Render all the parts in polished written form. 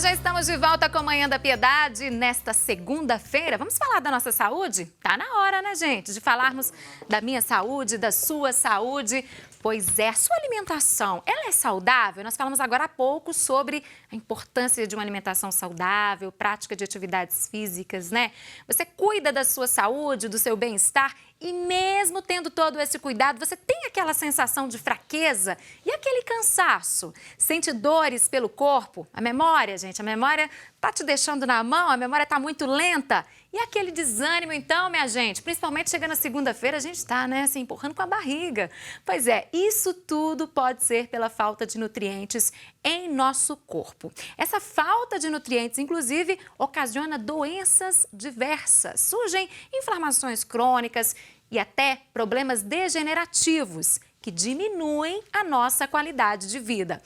Já estamos de volta com a Manhã da Piedade nesta segunda-feira. Vamos falar da nossa saúde? Tá na hora, né, gente? De falarmos da minha saúde, da sua saúde. Pois é, a sua alimentação, ela é saudável? Nós falamos agora há pouco sobre a importância de uma alimentação saudável, prática de atividades físicas, né? Você cuida da sua saúde, do seu bem-estar e mesmo tendo todo esse cuidado, você tem aquela sensação de fraqueza e aquele cansaço? Sente dores pelo corpo? A memória, gente, a memória tá te deixando na mão, a memória tá muito lenta. E aquele desânimo, então, minha gente, principalmente chegando na segunda-feira, a gente tá, né, assim, empurrando com a barriga. Pois é, isso tudo pode ser pela falta de nutrientes em nosso corpo. Essa falta de nutrientes, inclusive, ocasiona doenças diversas. Surgem inflamações crônicas e até problemas degenerativos que diminuem a nossa qualidade de vida.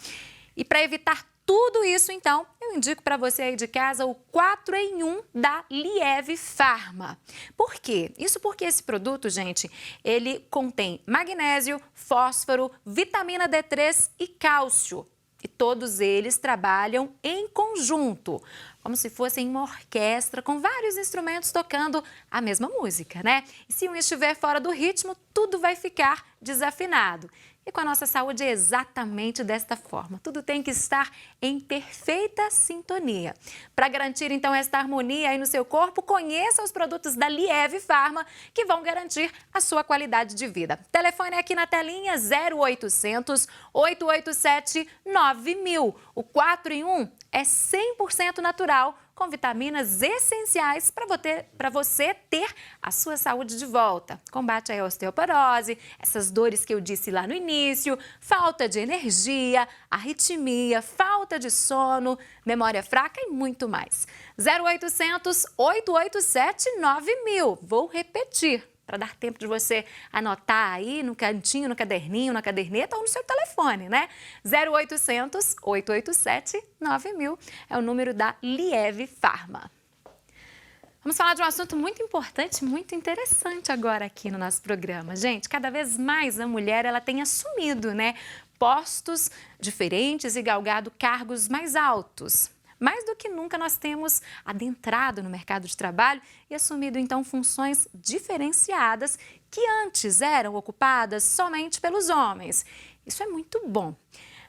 E para evitar tudo isso, então, eu indico para você aí de casa o 4 em 1 da Lieve Farma. Por quê? Isso porque esse produto, gente, ele contém magnésio, fósforo, vitamina D3 e cálcio. E todos eles trabalham em conjunto, como se fossem uma orquestra com vários instrumentos tocando a mesma música, né? E se um estiver fora do ritmo, tudo vai ficar desafinado. E com a nossa saúde é exatamente desta forma. Tudo tem que estar em perfeita sintonia. Para garantir, então, esta harmonia aí no seu corpo, conheça os produtos da Lieve Farma, que vão garantir a sua qualidade de vida. Telefone aqui na telinha 0800 887 9000. O 4 em 1 é 100% natural, com vitaminas essenciais para você ter a sua saúde de volta. Combate a osteoporose, essas dores que eu disse lá no início, falta de energia, arritmia, falta de sono, memória fraca e muito mais. 0800 887 9000. Vou repetir, para dar tempo de você anotar aí no cantinho, no caderninho, na caderneta ou no seu telefone, né? 0800 887 9000 é o número da Lieve Farma. Vamos falar de um assunto muito importante, muito interessante agora aqui no nosso programa. Gente, cada vez mais a mulher ela tem assumido, né, postos diferentes e galgado cargos mais altos. Mais do que nunca nós temos adentrado no mercado de trabalho e assumido então funções diferenciadas que antes eram ocupadas somente pelos homens. Isso é muito bom.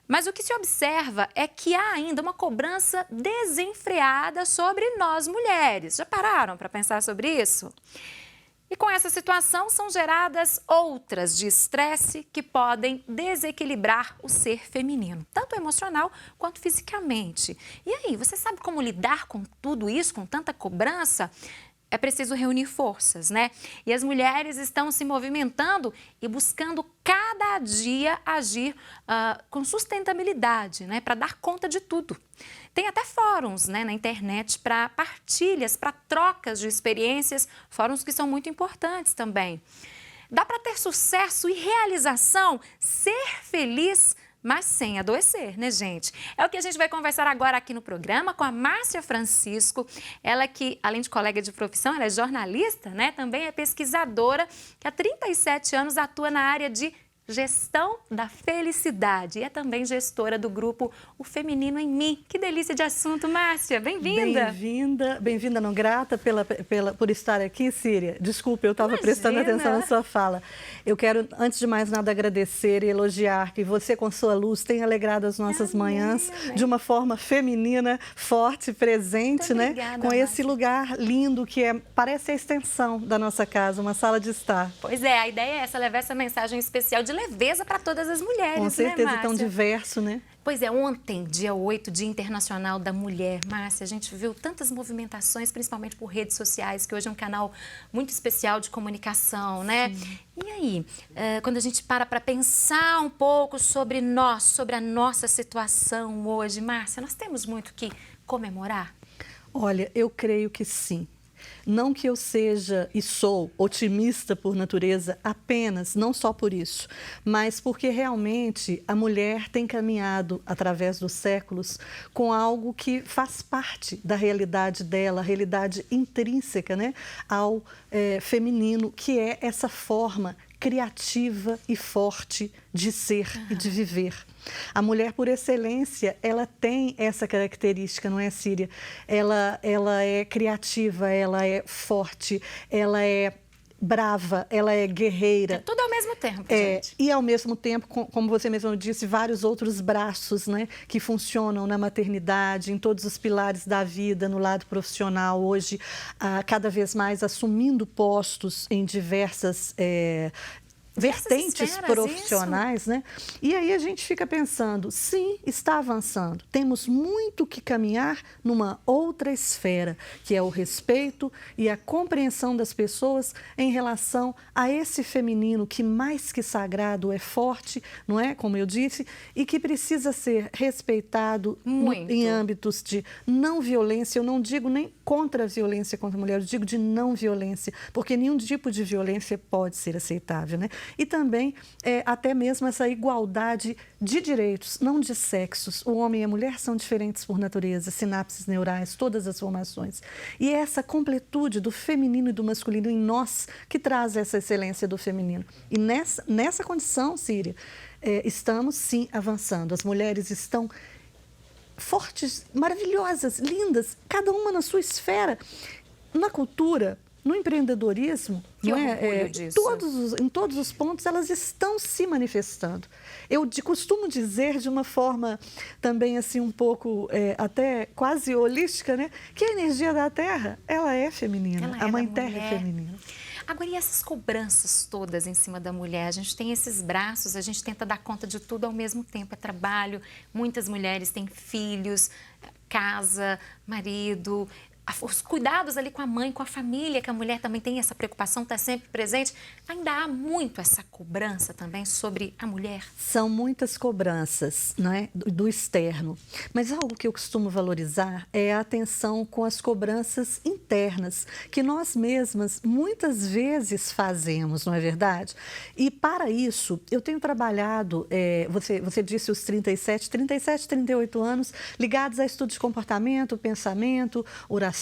Mas o que se observa é que há ainda uma cobrança desenfreada sobre nós mulheres. Já pararam para pensar sobre isso? E com essa situação são geradas outras de estresse que podem desequilibrar o ser feminino, tanto emocional quanto fisicamente. E aí, você sabe como lidar com tudo isso, com tanta cobrança? É preciso reunir forças, né? E as mulheres estão se movimentando e buscando cada dia agir com sustentabilidade, né? Para dar conta de tudo. Tem até fóruns, né, na internet para partilhas, para trocas de experiências, fóruns que são muito importantes também. Dá para ter sucesso e realização, ser feliz, mas sem adoecer, né, gente? É o que a gente vai conversar agora aqui no programa com a Márcia Francisco. Ela que, além de colega de profissão, ela é jornalista, né? Também é pesquisadora, que há 37 anos atua na área de gestão da felicidade e é também gestora do grupo O Feminino em Mim. Que delícia de assunto, Márcia. Bem-vinda. Bem-vinda, não grata por estar aqui, Síria. Desculpe, eu estava prestando atenção na sua fala. Eu quero, antes de mais nada, agradecer e elogiar que você, com sua luz, tem alegrado as nossas manhãs de uma forma feminina, forte, presente, né? Com esse lugar lindo que parece a extensão da nossa casa, uma sala de estar. Pois é, a ideia é essa, levar essa mensagem especial de leveza para todas as mulheres, com certeza, né, tão diverso, né? Pois é, ontem, dia 8, Dia Internacional da Mulher. Márcia, a gente viu tantas movimentações, principalmente por redes sociais, que hoje é um canal muito especial de comunicação, né? Sim. E aí, quando a gente para pensar um pouco sobre nós, sobre a nossa situação hoje, Márcia, nós temos muito que comemorar? Olha, eu creio que sim. Não que eu seja e sou otimista por natureza apenas, não só por isso, mas porque realmente a mulher tem caminhado através dos séculos com algo que faz parte da realidade dela, a realidade intrínseca, né, ao feminino, que é essa forma criativa e forte de ser e de viver. A mulher, por excelência, ela tem essa característica, não é, Síria? Ela é criativa, ela é forte, ela é brava, ela é guerreira. É tudo ao mesmo tempo, gente. E ao mesmo tempo, como você mesmo disse, vários outros braços, né, que funcionam na maternidade, em todos os pilares da vida, no lado profissional, hoje, cada vez mais assumindo postos em diversas vertentes esferas, profissionais, né? E aí a gente fica pensando, sim, está avançando. Temos muito que caminhar numa outra esfera, que é o respeito e a compreensão das pessoas em relação a esse feminino que, mais que sagrado, é forte, não é? Como eu disse, e que precisa ser respeitado em âmbitos de não violência. Eu não digo nem contra a violência contra a mulher, eu digo de não violência, porque nenhum tipo de violência pode ser aceitável, né? E também até mesmo essa igualdade de direitos, não de sexos. O homem e a mulher são diferentes por natureza, sinapses neurais, todas as formações. E é essa completude do feminino e do masculino em nós que traz essa excelência do feminino. E nessa condição, Síria, estamos sim avançando. As mulheres estão fortes, maravilhosas, lindas, cada uma na sua esfera. Na cultura, no empreendedorismo, que não orgulho disso. Em todos os pontos, elas estão se manifestando. Eu costumo dizer de uma forma também assim um pouco até quase holística, né, que a energia da Terra, ela é feminina, a Mãe Terra é feminina. Agora, e essas cobranças todas em cima da mulher? A gente tem esses braços, a gente tenta dar conta de tudo ao mesmo tempo. É trabalho, muitas mulheres têm filhos, casa, marido, os cuidados ali com a mãe, com a família, que a mulher também tem essa preocupação, está sempre presente. Ainda há muito essa cobrança também sobre a mulher? São muitas cobranças, não é, do externo. Mas algo que eu costumo valorizar é a atenção com as cobranças internas, que nós mesmas muitas vezes fazemos, não é verdade? E para isso, eu tenho trabalhado, você disse os 37, 38 anos, ligados a estudo de comportamento, pensamento, oração,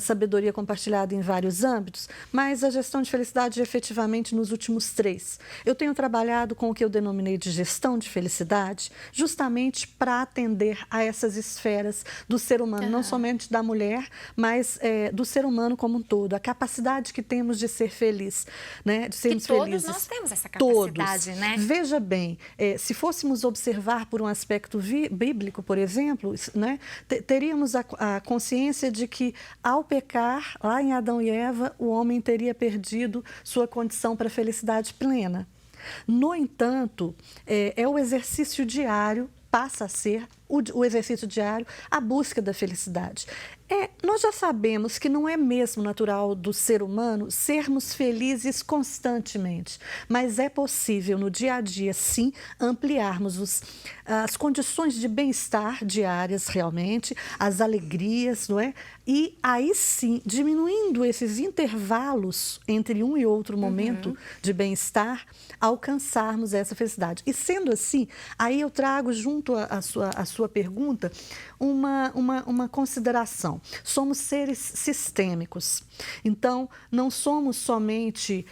sabedoria compartilhada em vários âmbitos, mas a gestão de felicidade efetivamente nos últimos 3. Eu tenho trabalhado com o que eu denominei de gestão de felicidade, justamente para atender a essas esferas do ser humano, não somente da mulher, mas do ser humano como um todo, a capacidade que temos de ser feliz, né? De sermos felizes. Todos nós temos essa capacidade, todos. Né? Veja bem, se fôssemos observar por um aspecto bíblico, por exemplo, né, teríamos a consciência de que, ao pecar, lá em Adão e Eva, o homem teria perdido sua condição para a felicidade plena. No entanto, é o exercício diário, passa a ser o exercício diário, a busca da felicidade. Nós já sabemos que não é mesmo natural do ser humano sermos felizes constantemente, mas é possível no dia a dia, sim, ampliarmos as condições de bem-estar diárias realmente, as alegrias, não é? E aí sim, diminuindo esses intervalos entre um e outro momento de bem-estar, alcançarmos essa felicidade. E sendo assim, aí eu trago junto à sua pergunta uma consideração. Somos seres sistêmicos. Então, não somos somente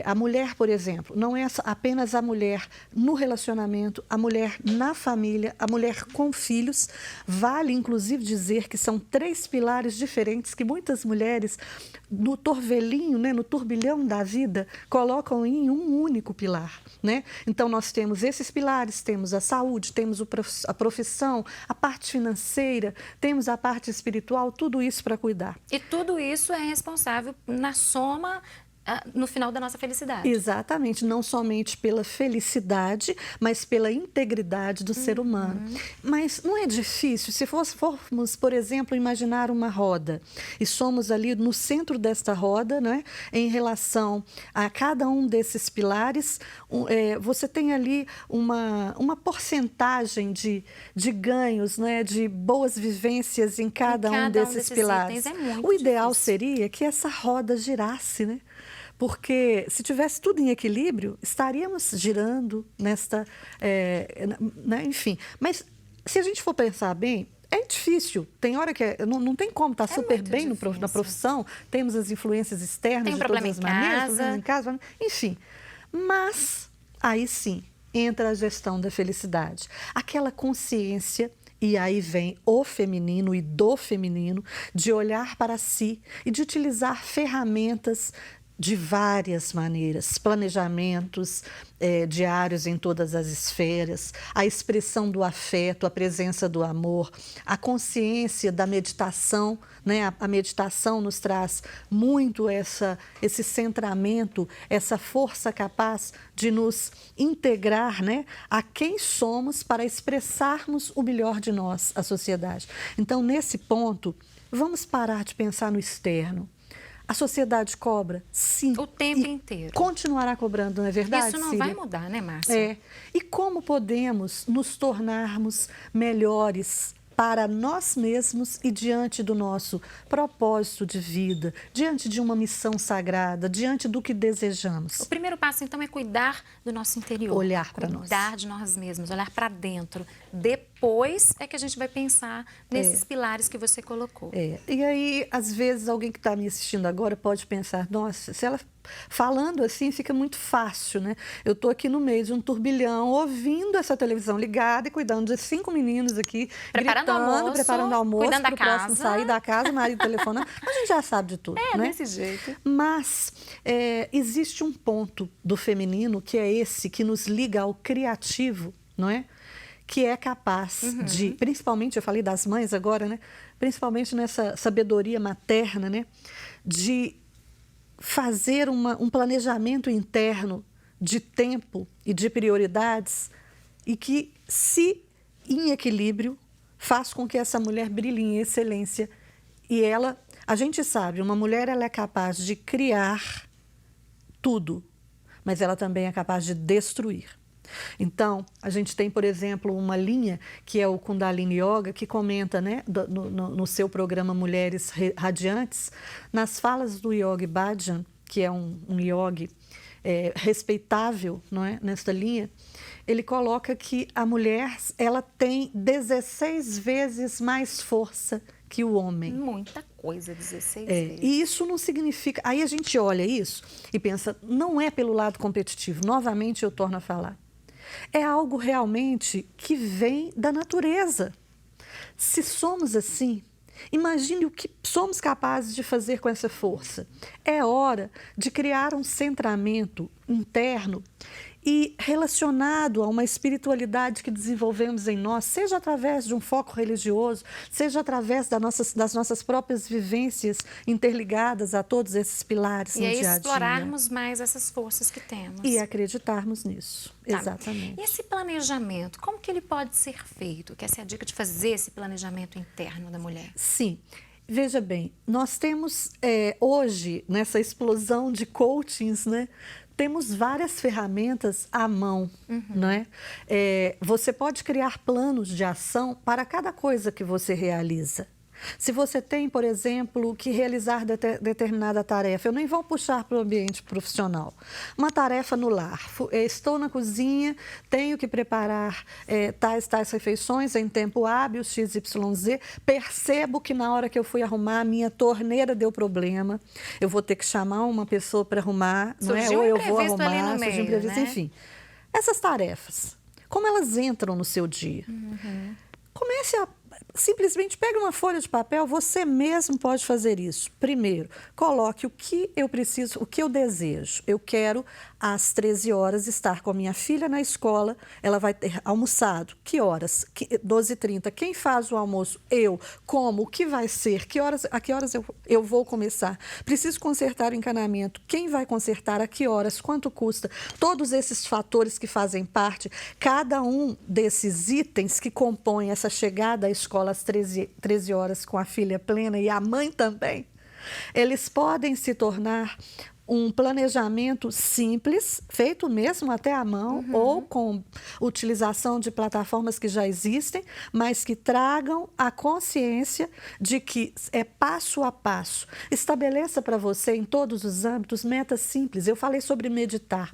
a mulher, por exemplo, não é apenas a mulher no relacionamento, a mulher na família, a mulher com filhos. Vale, inclusive, dizer que são 3 pilares diferentes que muitas mulheres, no torvelinho, né, no turbilhão da vida, colocam em um único pilar, né? Então, nós temos esses pilares, temos a saúde, temos a profissão, a parte financeira, temos a parte espiritual, tudo isso para cuidar. E tudo isso é responsável na soma, no final da nossa felicidade. Exatamente, não somente pela felicidade, mas pela integridade do ser humano. Mas não é difícil, se formos, por exemplo, imaginar uma roda e somos ali no centro desta roda, né, em relação a cada um desses pilares, você tem ali uma porcentagem de ganhos, né, de boas vivências em cada um desses pilares. O ideal seria que essa roda girasse, né? Porque se tivesse tudo em equilíbrio, estaríamos girando nesta, né, enfim. Mas se a gente for pensar bem, é difícil. Tem hora que não tem como estar super bem na profissão, temos as influências externas de todas as maneiras, em casa, enfim. Mas, aí sim, entra a gestão da felicidade. Aquela consciência, e aí vem o feminino e do feminino, de olhar para si e de utilizar ferramentas de várias maneiras, planejamentos diários em todas as esferas, a expressão do afeto, a presença do amor, a consciência da meditação, né? A meditação nos traz muito esse centramento, essa força capaz de nos integrar, né, a quem somos para expressarmos o melhor de nós, a sociedade. Então, nesse ponto, vamos parar de pensar no externo. A sociedade cobra? Sim. O tempo inteiro. Continuará cobrando, não é verdade, Isso não Síria? vai mudar, né, Márcia? É. E como podemos nos tornarmos melhores para nós mesmos e diante do nosso propósito de vida, diante de uma missão sagrada, diante do que desejamos? O primeiro passo, então, é cuidar do nosso interior. Olhar para nós. Cuidar de nós mesmos, olhar para dentro. Depois é que a gente vai pensar nesses pilares que você colocou. E aí, às vezes, alguém que está me assistindo agora pode pensar, nossa, se ela falando assim fica muito fácil, né? Eu estou aqui no meio de um turbilhão, ouvindo essa televisão ligada e cuidando de 5 meninos aqui, preparando almoço, cuidando da próximo casa. sair da casa, o marido telefonando. A gente já sabe de tudo, né? Desse jeito. Mas existe um ponto do feminino que é esse que nos liga ao criativo, não é? Que é capaz de, principalmente, eu falei das mães agora, né? Principalmente nessa sabedoria materna, né? De fazer um planejamento interno de tempo e de prioridades e que, se em equilíbrio, faz com que essa mulher brilhe em excelência. E ela, a gente sabe, uma mulher ela é capaz de criar tudo, mas ela também é capaz de destruir. Então, a gente tem, por exemplo, uma linha que é o Kundalini Yoga, que comenta, né, no seu programa Mulheres Radiantes, nas falas do Yogi Bhajan, que é um yogi respeitável, não é, nesta linha, ele coloca que a mulher ela tem 16 vezes mais força que o homem. Muita coisa, 16 vezes. E isso não significa... Aí a gente olha isso e pensa, não é pelo lado competitivo. Novamente eu torno a falar. É algo realmente que vem da natureza. Se somos assim, imagine o que somos capazes de fazer com essa força. É hora de criar um centramento interno e relacionado a uma espiritualidade que desenvolvemos em nós, seja através de um foco religioso, seja através das nossas próprias vivências interligadas a todos esses pilares no dia a dia. E aí explorarmos mais essas forças que temos. E acreditarmos nisso, Tá. exatamente. E esse planejamento, como que ele pode ser feito? Que essa é a dica de fazer esse planejamento interno da mulher. Sim. Veja bem, nós temos hoje, nessa explosão de coachings, né? Temos várias ferramentas à mão, não é? Você pode criar planos de ação para cada coisa que você realiza. Se você tem, por exemplo, que realizar determinada tarefa, eu nem vou puxar para o ambiente profissional. Uma tarefa no lar. Estou na cozinha, tenho que preparar tais refeições em tempo hábil, XYZ. Percebo que na hora que eu fui arrumar, a minha torneira deu problema. Eu vou ter que chamar uma pessoa para arrumar, não é? Ou eu vou arrumar, surgiu um imprevisto, né? enfim. Essas tarefas, como elas entram no seu dia? Comece a simplesmente pegue uma folha de papel, você mesmo pode fazer isso. Primeiro, coloque o que eu preciso, o que eu desejo. Eu quero, às 13 horas, estar com a minha filha na escola, ela vai ter almoçado. Que horas? 12h30. Quem faz o almoço? Eu. Como? O que vai ser? A que horas eu vou começar? Preciso consertar o encanamento. Quem vai consertar? A que horas? Quanto custa? Todos esses fatores que fazem parte, cada um desses itens que compõem essa chegada à escola às 13 horas com a filha plena e a mãe também, eles podem se tornar um planejamento simples, feito mesmo até à mão, ou com utilização de plataformas que já existem, mas que tragam a consciência de que é passo a passo. Estabeleça para você, em todos os âmbitos, metas simples. Eu falei sobre meditar.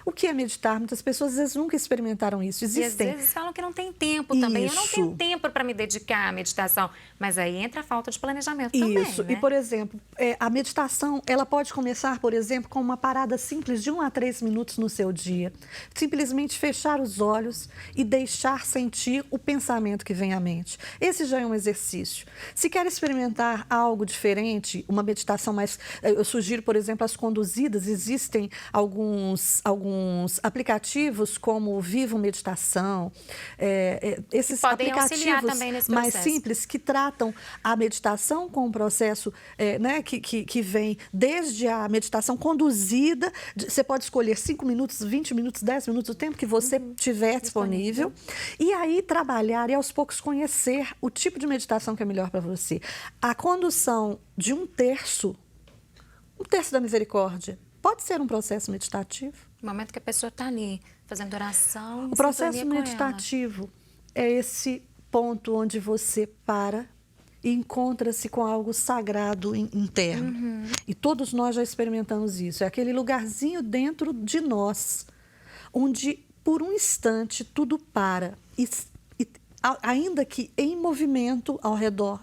O que é meditar? Muitas pessoas às vezes nunca experimentaram isso. E às Existem. vezes falam que não tem tempo também. Eu não tenho Isso. tempo para me dedicar à meditação. Mas aí entra a falta de planejamento também, Isso. né? E, por exemplo, a meditação, ela pode começar, por exemplo, com uma parada simples de 1 a 3 minutos no seu dia. Simplesmente fechar os olhos e deixar sentir o pensamento que vem à mente. Esse já é um exercício. Se quer experimentar algo diferente, uma meditação mais... Eu sugiro, por exemplo, as conduzidas. Existem alguns aplicativos como o Vivo Meditação. Esses podem auxiliar aplicativos também nesse mais processo. simples que tratam a meditação com um processo né, que vem desde a meditação conduzida. Você pode escolher 5 minutos, 20 minutos, 10 minutos, o tempo que você tiver disponível. E aí trabalhar e aos poucos conhecer o tipo de meditação que é melhor para você. A condução de um terço da misericórdia pode ser um processo meditativo. No momento que a pessoa está ali fazendo oração, O processo sintonia com ela. meditativo é esse ponto onde você para e encontra-se com algo sagrado interno. E todos nós já experimentamos isso. É aquele lugarzinho dentro de nós, onde por um instante tudo para. Ainda que em movimento ao redor,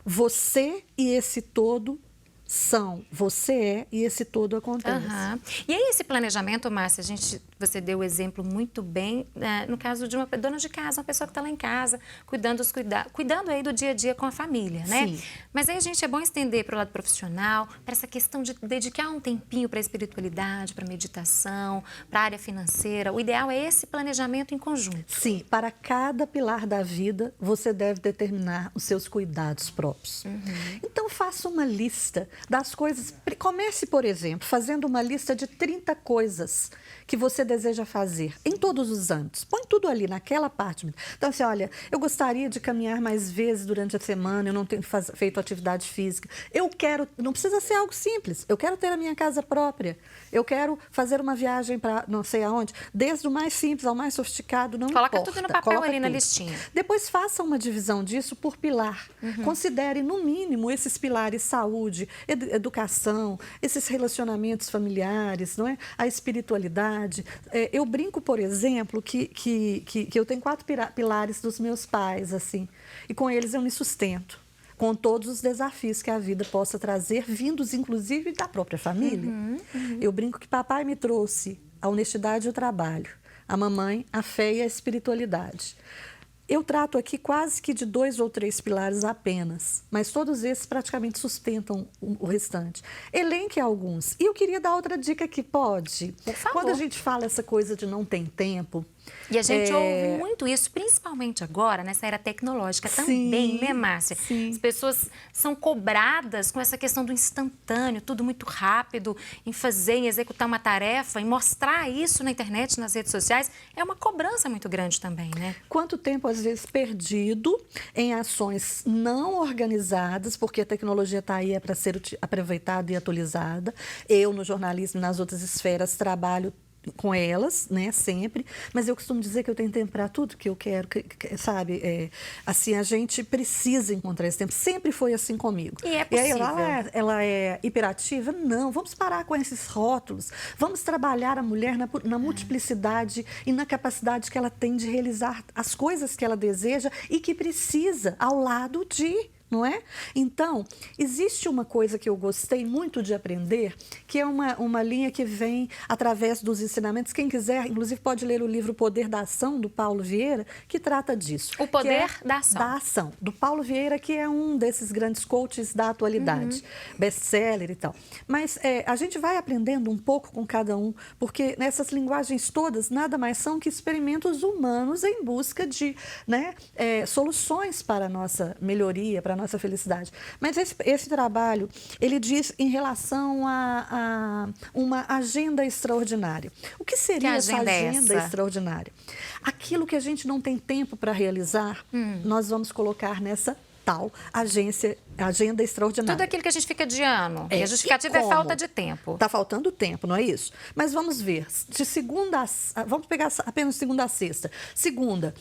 você e esse todo são. Você é e esse todo acontece. E aí esse planejamento, Márcia, você deu o exemplo muito bem, no caso de uma dona de casa, uma pessoa que está lá em casa, cuidando aí do dia a dia com a família, né? Sim. Mas aí, gente, é bom estender para o lado profissional, para essa questão de dedicar um tempinho para a espiritualidade, para a meditação, para a área financeira. O ideal é esse planejamento em conjunto. Sim, para cada pilar da vida, você deve determinar os seus cuidados próprios. Então, faça uma lista das coisas. Comece, por exemplo, fazendo uma lista de 30 coisas que você deseja fazer em todos os âmbitos. Põe tudo ali naquela parte. Então, assim, olha, eu gostaria de caminhar mais vezes durante a semana, eu não tenho feito atividade física. Eu quero, não precisa ser algo simples, eu quero ter a minha casa própria, eu quero fazer uma viagem para não sei aonde, desde o mais simples ao mais sofisticado, não importa. Coloca tudo no papel ali na listinha. Depois faça uma divisão disso por pilar. Considere, no mínimo, esses pilares: saúde, educação, esses relacionamentos familiares, não é? A espiritualidade. Eu brinco, por exemplo, que eu tenho 4 pilares dos meus pais, assim, e com eles eu me sustento, com todos os desafios que a vida possa trazer, vindos, inclusive, da própria família. Eu brinco que papai me trouxe a honestidade e o trabalho, a mamãe, a fé e a espiritualidade. Eu trato aqui quase que de 2 ou 3 pilares apenas, mas todos esses praticamente sustentam o restante. Elenque alguns. E eu queria dar outra dica que pode. Por favor. Quando a gente fala essa coisa de não tem tempo... E a gente ouve muito isso, principalmente agora, nessa era tecnológica também, né, Márcia? Sim. As pessoas são cobradas com essa questão do instantâneo, tudo muito rápido, em fazer, em executar uma tarefa, em mostrar isso na internet, nas redes sociais. É uma cobrança muito grande também, né? Quanto tempo, às vezes, perdido em ações não organizadas, porque a tecnologia está aí para ser aproveitada e atualizada. Eu, no jornalismo e nas outras esferas, trabalho com elas, né, sempre, mas eu costumo dizer que eu tenho tempo para tudo que eu quero, sabe? Assim, a gente precisa encontrar esse tempo. Sempre foi assim comigo. E é possível. E aí, ela é hiperativa? Não, vamos parar com esses rótulos. Vamos trabalhar a mulher na multiplicidade e na capacidade que ela tem de realizar as coisas que ela deseja e que precisa ao lado de... Não é? Então, existe uma coisa que eu gostei muito de aprender, que é uma linha que vem através dos ensinamentos. Quem quiser, inclusive, pode ler o livro O Poder da Ação, do Paulo Vieira, que trata disso. O Poder da Ação. Da Ação, do Paulo Vieira, que é um desses grandes coaches da atualidade, best-seller e tal. Mas a gente vai aprendendo um pouco com cada um, porque nessas linguagens todas, nada mais são que experimentos humanos em busca de, né, soluções para a nossa melhoria, para a nossa felicidade. Mas esse trabalho, ele diz em relação a uma agenda extraordinária. O que seria essa agenda extraordinária? Aquilo que a gente não tem tempo para realizar, nós vamos colocar nessa tal agenda extraordinária. Tudo aquilo que a gente fica adiando. E a justificativa é falta de tempo. Está faltando tempo, não é isso? Mas vamos ver, de segunda vamos pegar apenas segunda a sexta. Segunda,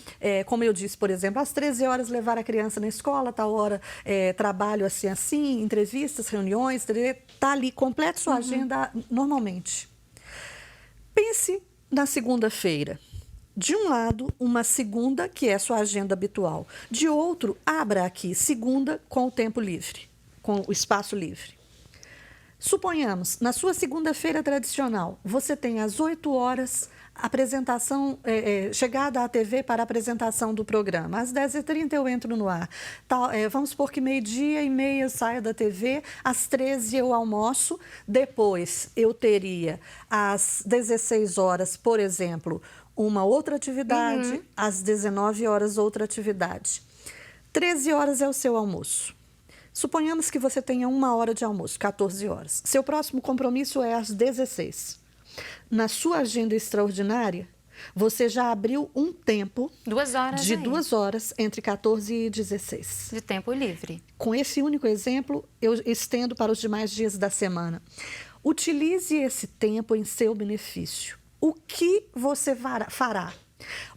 como eu disse, por exemplo, às 13 horas levar a criança na escola, tal hora trabalho assim, entrevistas, reuniões, está ali, complete sua agenda normalmente. Pense na segunda-feira. De um lado, uma segunda, que é a sua agenda habitual. De outro, abra aqui, segunda com o tempo livre, com o espaço livre. Suponhamos, na sua segunda-feira tradicional, você tem às 8 horas apresentação, chegada à TV para a apresentação do programa. Às 10h30 eu entro no ar. Vamos supor que 12h30 eu saio da TV, às 13h eu almoço. Depois eu teria às 16 horas, por exemplo, uma outra atividade, às 19 horas outra atividade. 13 horas é o seu almoço. Suponhamos que você tenha 1 hora de almoço, 14 horas. Seu próximo compromisso é às 16. Na sua agenda extraordinária, você já abriu um tempo 2 horas de aí. 2 horas entre 14 e 16. De tempo livre. Com esse único exemplo, eu estendo para os demais dias da semana. Utilize esse tempo em seu benefício. O que você fará?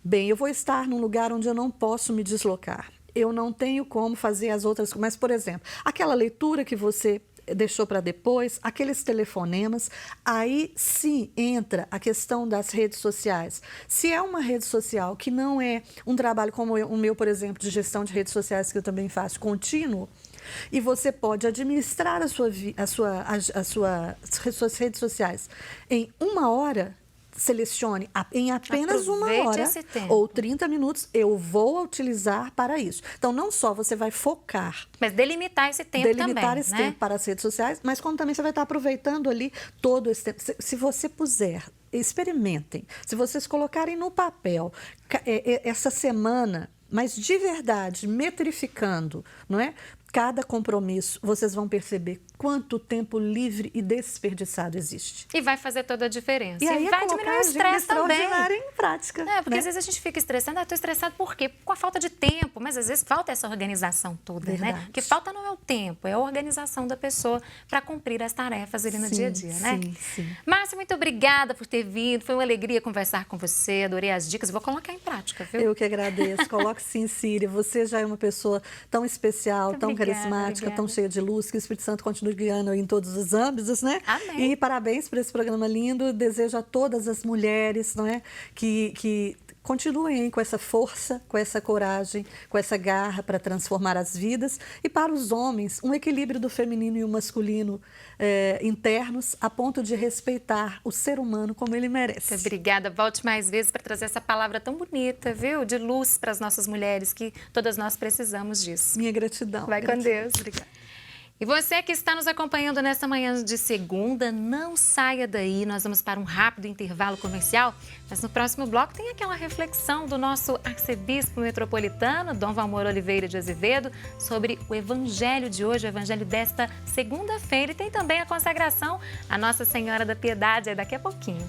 Bem, eu vou estar num lugar onde eu não posso me deslocar. Eu não tenho como fazer as outras coisas. Mas, por exemplo, aquela leitura que você deixou para depois, aqueles telefonemas, aí sim entra a questão das redes sociais. Se é uma rede social que não é um trabalho como o meu, por exemplo, de gestão de redes sociais, que eu também faço, contínuo, e você pode administrar as suas redes sociais em 1 hora, selecione em apenas Aproveite 1 hora esse tempo. ou 30 minutos, eu vou utilizar para isso. Então, não só você vai focar, Mas delimitar esse tempo delimitar também, esse né? tempo para as redes sociais, mas como também você vai estar aproveitando ali todo esse tempo. Se você puser, experimentem. Se vocês colocarem no papel essa semana, mas de verdade, metrificando, não é? Cada compromisso, vocês vão perceber quanto tempo livre e desperdiçado existe. E vai fazer toda a diferença. E aí vai colocar diminuir o a agenda estresse também. extraordinária em prática. Porque né? às vezes a gente fica estressado. Estou estressado por quê? Com a falta de tempo. Mas às vezes falta essa organização toda, né? Verdade. O que falta não é o tempo, é a organização da pessoa para cumprir as tarefas ali no dia a dia, né? Sim. Márcia, muito obrigada por ter vindo. Foi uma alegria conversar com você. Adorei as dicas. Vou colocar em prática, viu? Eu que agradeço. Coloque sim, Síria. Você já é uma pessoa tão especial, Muito tão obrigada, carismática, tão obrigada. cheia de luz, que o Espírito Santo continue guiando em todos os âmbitos, né? Amém. E parabéns por esse programa lindo. Desejo a todas as mulheres, não é? Que continuem com essa força, com essa coragem, com essa garra para transformar as vidas. E para os homens, um equilíbrio do feminino e o masculino internos, a ponto de respeitar o ser humano como ele merece. Muito obrigada. Volte mais vezes para trazer essa palavra tão bonita, viu? De luz para as nossas mulheres, que todas nós precisamos disso. Minha gratidão. Vai com Gratidão. Deus. Obrigada. E você que está nos acompanhando nesta manhã de segunda, não saia daí. Nós vamos para um rápido intervalo comercial, mas no próximo bloco tem aquela reflexão do nosso arcebispo metropolitano, Dom Valmor Oliveira de Azevedo, sobre o evangelho de hoje, o evangelho desta segunda-feira. E tem também a consagração à Nossa Senhora da Piedade, daqui a pouquinho.